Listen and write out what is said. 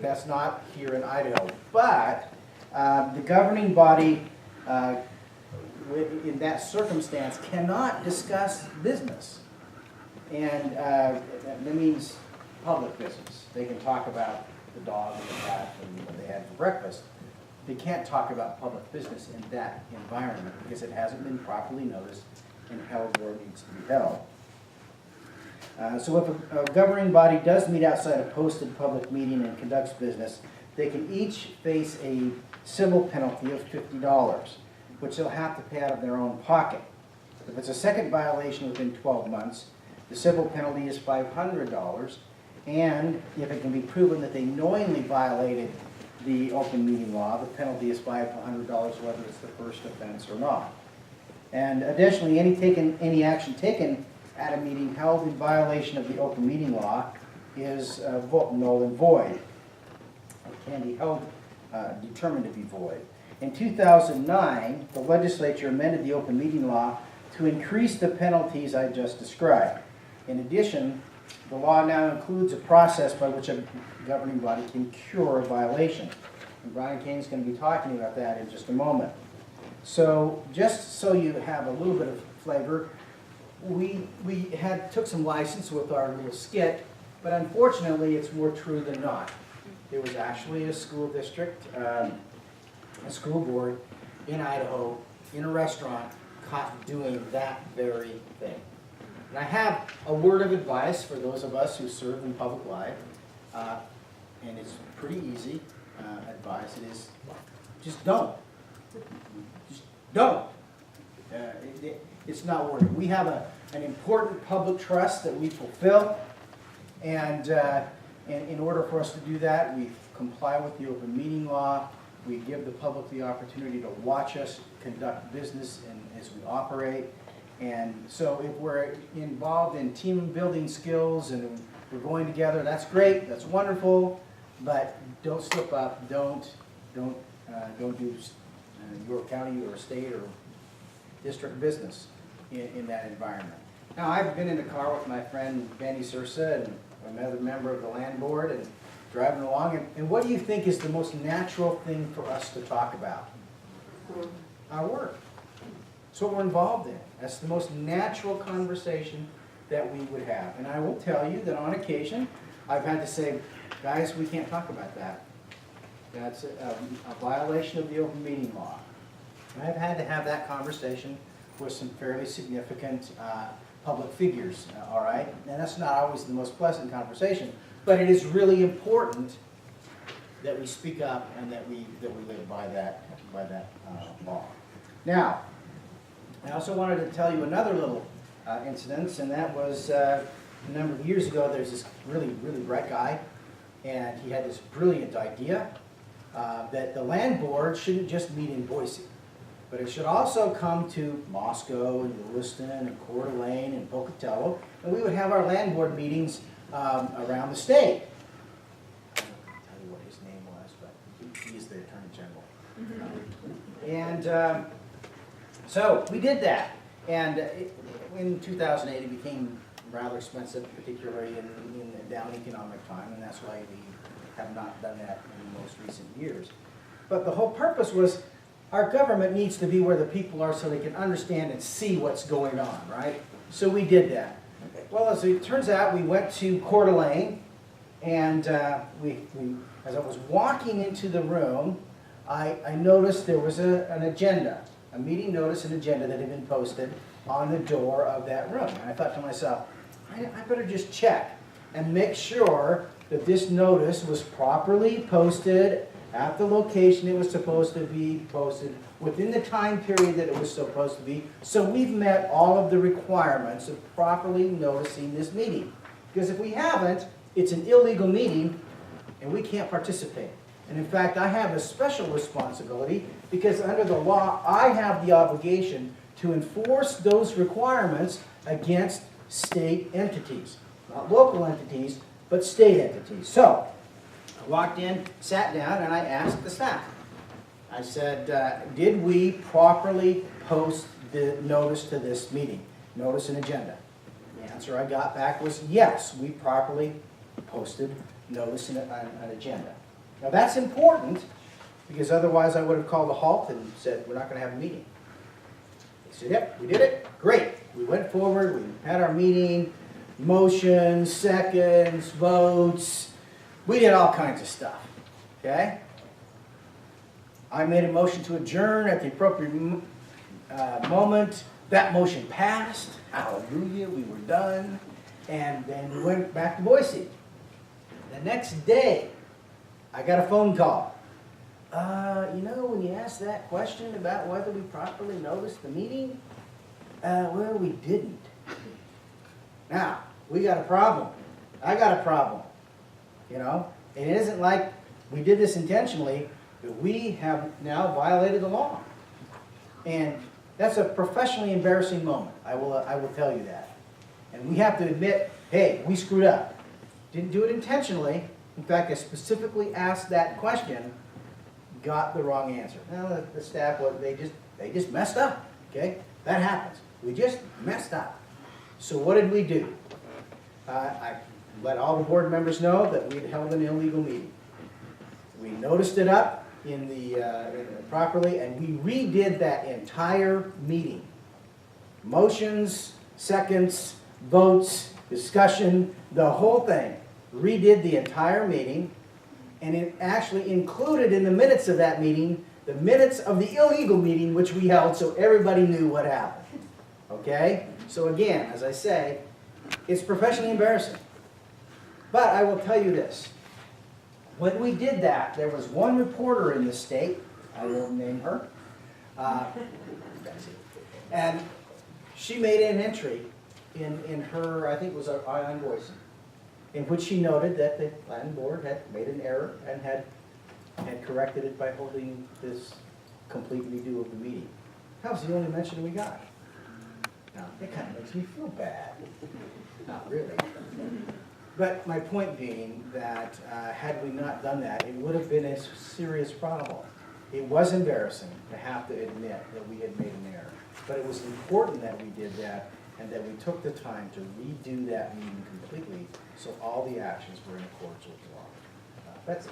That's not here in Idaho. But the governing body, in that circumstance, cannot discuss business. And that means public business. They can talk about the dog and the cat and what they had for breakfast. They can't talk about public business in that environment because it hasn't been properly noticed and held where it needs to be held. So if a governing body does meet outside a posted public meeting and conducts business, they can each face a civil penalty of $50, which they'll have to pay out of their own pocket. If it's a second violation within 12 months, the civil penalty is $500, and if it can be proven that they knowingly violated the open meeting law, the penalty is $500 whether it's the first offense or not. And additionally, any action taken at a meeting held in violation of the open meeting law is null and void. It can be held, determined to be void. In 2009, the legislature amended the open meeting law to increase the penalties I just described. In addition, the law now includes a process by which a governing body can cure a violation. And Brian Kane's going to be talking about that in just a moment. So just so you have a little bit of flavor, we took some license with our little skit, but unfortunately it's more true than not. There was actually a school district, a school board in Idaho, in a restaurant, caught doing that very thing. And I have a word of advice for those of us who serve in public life, and it's pretty easy advice. It is, just don't. Just don't. It's not worth it. We have an important public trust that we fulfill, and in order for us to do that, we comply with the open meeting law. We give the public the opportunity to watch us conduct business as we operate. And so if we're involved in team building skills and we're going together, that's great, that's wonderful, but don't slip up, don't do your county or state or district business in that environment. Now, I've been in the car with my friend Benny Sursa and another member of the land board and driving along, and what do you think is the most natural thing for us to talk about? Our work. That's what we're involved in. That's the most natural conversation that we would have. And I will tell you that on occasion, I've had to say, guys, we can't talk about that. That's a violation of the open meeting law. And I've had to have that conversation with some fairly significant public figures, all right? And that's not always the most pleasant conversation, but it is really important that we speak up and that we live by that law. Now, I also wanted to tell you another little incident, and that was a number of years ago. There's this really, really bright guy, and he had this brilliant idea that the land board shouldn't just meet in Boise, but it should also come to Moscow and Wasden and Coeur d'Alene and Pocatello, and we would have our land board meetings around the state. I don't tell you what his name was, but he is the Attorney General. And so we did that, and in 2008 it became rather expensive, particularly in the down economic time, and that's why we have not done that in the most recent years. But the whole purpose was our government needs to be where the people are so they can understand and see what's going on, right? So we did that. Well, as it turns out, we went to Coeur d'Alene, and as I was walking into the room, I noticed there was an agenda, a meeting notice and agenda that had been posted on the door of that room. And I thought to myself, I better just check and make sure that this notice was properly posted at the location it was supposed to be posted, within the time period that it was supposed to be, so we've met all of the requirements of properly noticing this meeting. Because if we haven't, it's an illegal meeting, and we can't participate. And in fact, I have a special responsibility, because under the law, I have the obligation to enforce those requirements against state entities. Not local entities, but state entities. So, I walked in, sat down, and I asked the staff. I said, did we properly post the notice to this meeting, notice and agenda? The answer I got back was yes, we properly posted notice and an agenda. Now that's important, because otherwise I would have called a halt and said, we're not going to have a meeting. They said, yep, we did it, great. We went forward, we had our meeting, motions, seconds, votes. We did all kinds of stuff, okay? I made a motion to adjourn at the appropriate moment. That motion passed. Hallelujah, we were done. And then we went back to Boise. The next day, I got a phone call. You know, when you asked that question about whether we properly noticed the meeting, well, we didn't. Now, we got a problem. I got a problem. You know, and it isn't like we did this intentionally, but we have now violated the law. And that's a professionally embarrassing moment. I will tell you that. And we have to admit, hey, we screwed up. Didn't do it intentionally. In fact, I specifically asked that question, got the wrong answer. Now, the staff, they just messed up, okay? That happens. We just messed up. So what did we do? I let all the board members know that we had held an illegal meeting. We noticed it up properly, and we redid that entire meeting. Motions, seconds, votes, discussion, the whole thing. Redid the entire meeting, and it actually included in the minutes of that meeting the minutes of the illegal meeting which we held, so everybody knew what happened. Okay? So again, as I say, it's professionally embarrassing. But I will tell you this. When we did that, there was one reporter in the state, I won't name her, and she made an entry in her, I think it was on Wasden, in which she noted that the planning board had made an error and had corrected it by holding this complete redo of the meeting. That was the only mention we got. Now, it kind of makes me feel bad. Not really. But my point being that had we not done that, it would have been a serious problem. It was embarrassing to have to admit that we had made an error. But it was important that we did that and that we took the time to redo that meeting completely so all the actions were in accordance with the law. That's it.